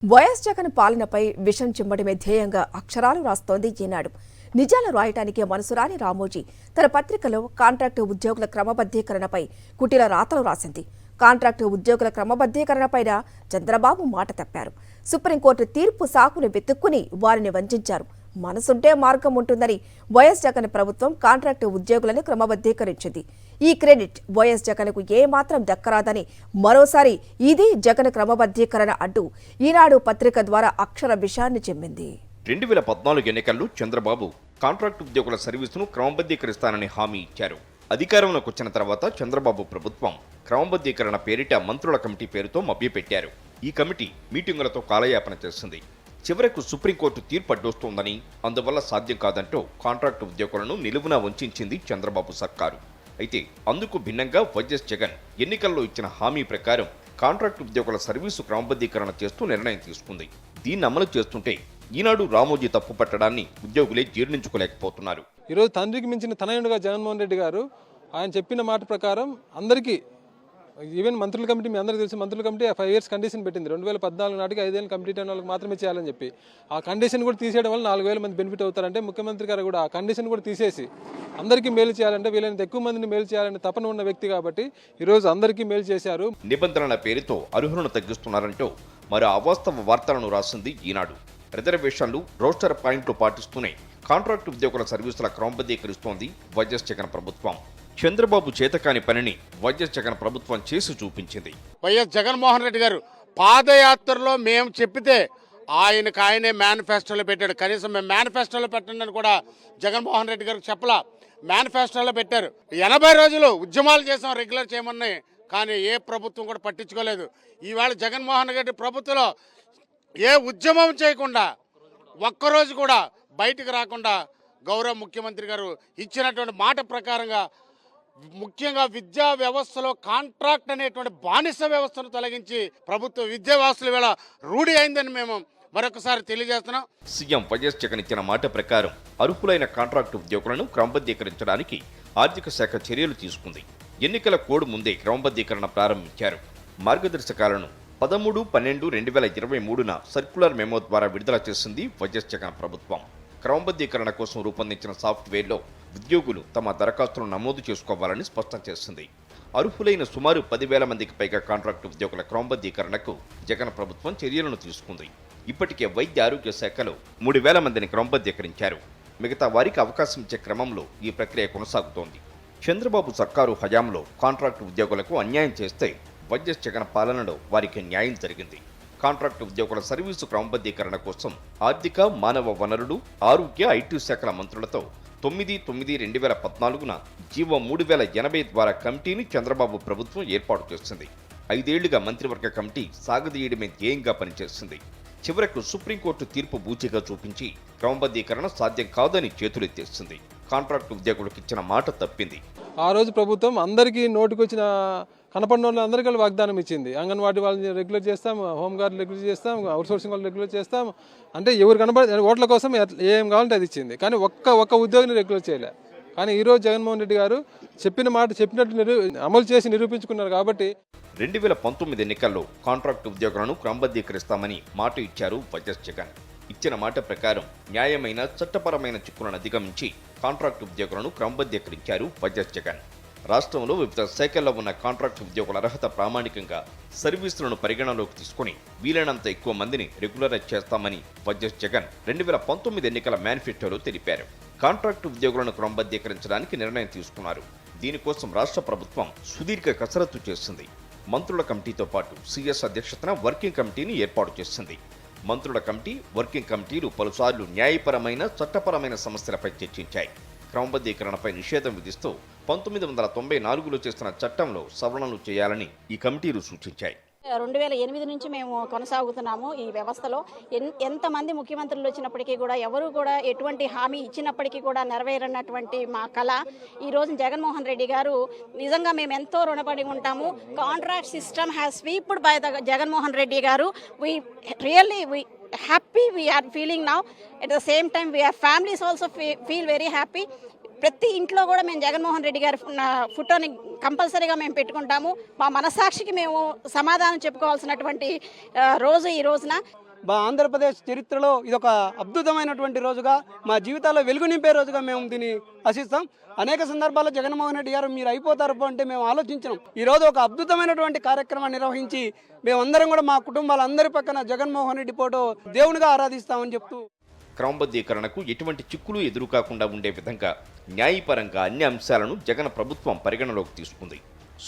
YS Jagan పాలనపై విషం చిమ్మడమే ధ్యేయంగా అక్షరాలు రాస్తోంది ఈనాడు. నిజాలు రాయటానికి మనసురాని రామోజీ తన పత్రికలో కాంట్రాక్టు ఉద్యోగుల క్రమబద్ధీకరణపై కుటిల రాతలు రాసింది. కాంట్రాక్టు ఉద్యోగుల క్రమబద్ధీకరణపైన చంద్రబాబు మాట తప్పారు. సుప్రీంకోర్టు తీర్పు సాకులు వెతుక్కుని వారిని వంచారు. మనసుంటే మార్గం ఉంటుందని వైఎస్ జగన్ ప్రభుత్వం కాంట్రాక్టు ఉద్యోగులను క్రమబద్ధీకరించింది. ఈ క్రెడిట్ వైఎస్ జగన్కు ఏమాత్రం దక్కరాదని మరోసారి ఇది జగన్ క్రమబద్ధీకరణ అంటూ ఈనాడు పత్రిక ద్వారా అక్షర విషయాన్ని చెమ్మింది. 2014 ఎన్నికల్లో చంద్రబాబు కాంట్రాక్టు ఉద్యోగుల సర్వీసును క్రమబద్ధీకరిస్తానని హామీ ఇచ్చారు. అధికారంలోకి వచ్చిన తర్వాత చంద్రబాబు ప్రభుత్వం క్రమబద్ధీకరణ పేరిట మంత్రుల కమిటీ పేరుతో మభ్యపెట్టారు. ఈ కమిటీ మీటింగులతో కాలయాపన చేస్తుంది. చివరకు సుప్రీంకోర్టు తీర్పు అడ్డొస్తోందని, అందువల్ల సాధ్యం కాదంటూ కాంట్రాక్టు ఉద్యోగులను నిలువునా వంచింది చంద్రబాబు సర్కారు. అయితే అందుకు భిన్నంగా వైఎస్ జగన్ ఎన్నికల్లో ఇచ్చిన హామీ ప్రకారం కాంట్రాక్టు ఉద్యోగుల సర్వీసు క్రమబద్ధీకరణ చేస్తూ నిర్ణయం తీసుకుంది. దీన్ని అమలు చేస్తుంటే ఈనాడు రామోజీ తప్పు పట్టడాన్ని ఉద్యోగులే జీర్ణించుకోలేకపోతున్నారు. ఈరోజు తండ్రికి మించిన తనయుడుగా జగన్మోహన్ రెడ్డి గారు ఆయన చెప్పిన మాట ప్రకారం అందరికీ, ఈవెన్ మంత్రుల కమిటీ, మీ అందరికీ తెలిసి మంత్రుల కమిటీ 5 years కండిషన్ పెట్టింది. 2014 నాటికి 5 ఏళ్ళు కంప్లీట్ అయిన వాళ్ళకి మాత్రమే చేయాలని చెప్పి ఆ కండిషన్ కూడా తీసేయడం వల్ల 4,000 మంది బెనిఫిట్ అవుతారంటే ముఖ్యమంత్రి గారు కూడా ఆ కండిషన్ కూడా తీసేసి అందరికీ మేలు చేయాలంటే, వీళ్ళని ఎక్కువ మందిని మేలు చేయాలని తపన ఉన్న వ్యక్తి కాబట్టి ఈరోజు అందరికీ మేలు చేశారు. నిబంధనల పేరుతో అర్హులను తగ్గిస్తున్నారంటూ మరో అవాస్తవ వార్తలను రాసింది ఈనాడు. రిజర్వేషన్లు, రోస్టర్ పాయింట్లు పాటిస్తూనే కాంట్రాక్టు ఉద్యోగుల సర్వీసుల క్రమబద్ధీకరిస్తోంది వైఎస్ జగన్ ప్రభుత్వం. చంద్రబాబు చేతకాని పనిని వైఎస్ జగన్ ప్రభుత్వం చేసి చూపించింది. వైఎస్ జగన్మోహన్ రెడ్డి గారు పాదయాత్రలో మేము చెప్పితే ఆయనే మేనిఫెస్టోలో పెట్టాడు. కనీసం మేము మేనిఫెస్టోలో పెట్టండి అని కూడా జగన్మోహన్ రెడ్డి గారికి చెప్పలా, మేనిఫెస్టోలో పెట్టారు. 80 రోజులు ఉద్యమాలు చేసాం రెగ్యులర్ చేయమని, కానీ ఏ ప్రభుత్వం కూడా పట్టించుకోలేదు. ఈవేళ జగన్మోహన్ రెడ్డి ప్రభుత్వంలో ఏ ఉద్యమం చేయకుండా, ఒక్కరోజు కూడా బయటకు రాకుండా గౌరవ ముఖ్యమంత్రి గారు ఇచ్చినటువంటి మాట ప్రకారంగా ముఖ్యంగా విద్యా వ్యవస్థలో కాంట్రాక్ట్ అనేటువంటి బానిస వ్యవస్థను తొలగించి ప్రభుత్వ విద్యా వ్యవస్థల వేళ రూఢి అయిందని మేము మరొకసారి తెలియజేస్తున్నాం. సీఎం వైఎస్ జగన్ ఇచ్చిన మాట ప్రకారం అర్హులైన కాంట్రాక్టు ఉద్యోగులను క్రమబద్ధీకరించడానికి ఆర్థిక శాఖ చర్యలు తీసుకుంది. ఎన్నికల కోడ్ ముందే క్రమబద్ధీకరణ ప్రారంభించారు. మార్గదర్శకాలను 13/12/2023 సర్క్యులర్ మెమో ద్వారా విడుదల చేసింది వైఎస్ జగన్ ప్రభుత్వం. క్రమబద్ధీకరణ కోసం రూపొందించిన సాఫ్ట్వేర్లో ఉద్యోగులు తమ దరఖాస్తులను నమోదు చేసుకోవాలని స్పష్టం చేసింది. అర్హులైన సుమారు 10,000 మందికి పైగా కాంట్రాక్టు ఉద్యోగుల క్రమబద్ధీకరణకు జగన్ ప్రభుత్వం చర్యలను తీసుకుంది. ఇప్పటికే వైద్య ఆరోగ్య శాఖలో 3,000 మందిని క్రమబద్ధీకరించారు. మిగతా వారికి అవకాశం ఇచ్చే క్రమంలో ఈ ప్రక్రియ కొనసాగుతోంది. చంద్రబాబు సర్కారు హయాంలో కాంట్రాక్టు ఉద్యోగులకు అన్యాయం చేస్తే వైఎస్ జగన్ పాలనలో వారికి న్యాయం జరిగింది. కాంట్రాక్టు ఉద్యోగుల సర్వీసు క్రమబద్ధీకరణ కోసం ఆర్థిక, మానవ వనరులు, ఆరోగ్య, ఐటీ శాఖల మంత్రులతో 9/9/2014 జీవో 3080 ద్వారా కమిటీని చంద్రబాబు ప్రభుత్వం ఏర్పాటు చేసింది. 5 ఏళ్లుగా మంత్రివర్గ కమిటీ సాగదీయడమే ధ్యేయంగా పనిచేసింది. చివరకు సుప్రీంకోర్టు తీర్పు బూచిగా చూపించి క్రమబద్ధీకరణ సాధ్యం కాదని చేతులెత్తేసింది. కాంట్రాక్టు ఉద్యోగులకు ఇచ్చిన మాట తప్పింది. ఆ రోజు ప్రభుత్వం అందరికీ నోటికొచ్చిన కనపడిన వాళ్ళు అందరికీ వాగ్దానం ఇచ్చింది. అంగన్వాడీ వాళ్ళని రెగ్యులర్ చేస్తాం, హోంగార్డు రెగ్యులర్ చేస్తాం, అవుట్సోర్సింగ్ వాళ్ళు రెగ్యులర్ చేస్తాం, అంటే ఎవరు కనపడి ఓట్ల కోసం ఏం కావాలంటే అది ఇచ్చింది. కానీ ఒక్క ఉద్యోగిని రెగ్యులర్ చేయలే. కానీ ఈరోజు జగన్మోహన్ రెడ్డి గారు చెప్పిన మాట చెప్పినట్టు అమలు చేసి నిరూపించుకున్నారు. కాబట్టి 2019 ఎన్నికల్లో కాంట్రాక్టు ఉద్యోగులను క్రమబద్ధీకరిస్తామని మాట ఇచ్చారు వైఎస్ జగన్. ఇచ్చిన మాట ప్రకారం న్యాయమైన, చట్టపరమైన చిక్కులను అధిగమించి కాంట్రాక్టు ఉద్యోగులను క్రమబద్ధీకరించారు వైఎస్ జగన్. రాష్ట్రంలో వివిధ శాఖల్లో ఉన్న కాంట్రాక్టు ఉద్యోగుల అర్హత ప్రామాణికంగా సర్వీసులను పరిగణలోకి తీసుకుని వీలైనంత ఎక్కువ మందిని రెగ్యులరైజ్ చేస్తామని వైఎస్ జగన్ 2019 ఎన్నికల మేనిఫెస్టోలో తెలిపారు. కాంట్రాక్టు ఉద్యోగులను క్రమబద్ధీకరించడానికి నిర్ణయం తీసుకున్నారు. దీనికోసం రాష్ట్ర ప్రభుత్వం సుదీర్ఘ కసరత్తు చేసింది. మంత్రుల కమిటీతో పాటు సీఎస్ అధ్యక్షతన వర్కింగ్ కమిటీని ఏర్పాటు చేసింది. మంత్రుల కమిటీ, వర్కింగ్ కమిటీలు పలుసార్లు న్యాయపరమైన, చట్టపరమైన సమస్యలపై చర్చించాయి. క్రమబద్ధీకరణపై నిషేధం విధిస్తూ 1994లో చేస్తున్న చట్టంలో సవరణలు చేయాలని ఈ కమిటీలు సూచించాయి. 2008 నుంచి మేము కొనసాగుతున్నాము ఈ వ్యవస్థలో. ఎంతమంది ముఖ్యమంత్రులు వచ్చినప్పటికీ కూడా ఎవరు కూడా ఎటువంటి హామీ ఇచ్చినప్పటికీ కూడా నెరవేరనటువంటి మా కళ ఈరోజు జగన్మోహన్ రెడ్డి గారు, నిజంగా మేము ఎంతో రుణపడి ఉంటాము. Contract system has sweeped by the Jaganmohan Reddy గారు. We happy we are feeling now. At the same time we have families also feel very happy. ప్రతి ఇంట్లో కూడా మేము జగన్మోహన్ రెడ్డి గారి ఫోటోని కంపల్సరీగా మేము పెట్టుకుంటాము. మా మనసాక్షికి మేము సమాధానం చెప్పుకోవాల్సినటువంటి రోజు ఈ రోజున. ఆంధ్రప్రదేశ్ చరిత్రలో ఇదొక అద్భుతమైనటువంటి రోజుగా, మా జీవితాల్లో వెలుగు నింపే రోజుగా మేము దీన్ని ఆశిస్తాం. అనేక సందర్భాల్లో జగన్మోహన్ రెడ్డి గారు మీరు అయిపోతారు అంటే మేము ఆలోచించినాం. ఈరోజు ఒక అద్భుతమైనటువంటి కార్యక్రమాన్ని నిర్వహించి మేమందరం కూడా మా కుటుంబాలందరి పక్కన జగన్మోహన్ రెడ్డి ఫోటో దేవునిగా ఆరాధిస్తామని చెప్తూ, క్రమబద్ధీకరణకు ఎటువంటి చిక్కులు ఎదురుకాకుండా ఉండే విధంగా న్యాయపరంగా అన్ని అంశాలను జగన్ ప్రభుత్వం పరిగణలోకి తీసుకుంది.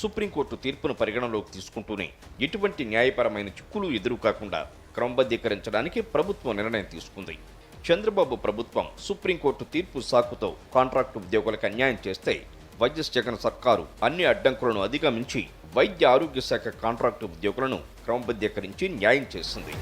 సుప్రీంకోర్టు తీర్పును పరిగణలోకి తీసుకుంటూనే ఎటువంటి న్యాయపరమైన చిక్కులు ఎదురుకాకుండా క్రమబద్ధీకరించడానికి ప్రభుత్వం నిర్ణయం తీసుకుంది. చంద్రబాబు ప్రభుత్వం సుప్రీంకోర్టు తీర్పు సాకుతో కాంట్రాక్టు ఉద్యోగులకు అన్యాయం చేస్తే వైఎస్ జగన్ సర్కారు అన్ని అడ్డంకులను అధిగమించి వైద్య ఆరోగ్య శాఖ కాంట్రాక్టు ఉద్యోగులను క్రమబద్ధీకరించి న్యాయం చేసింది.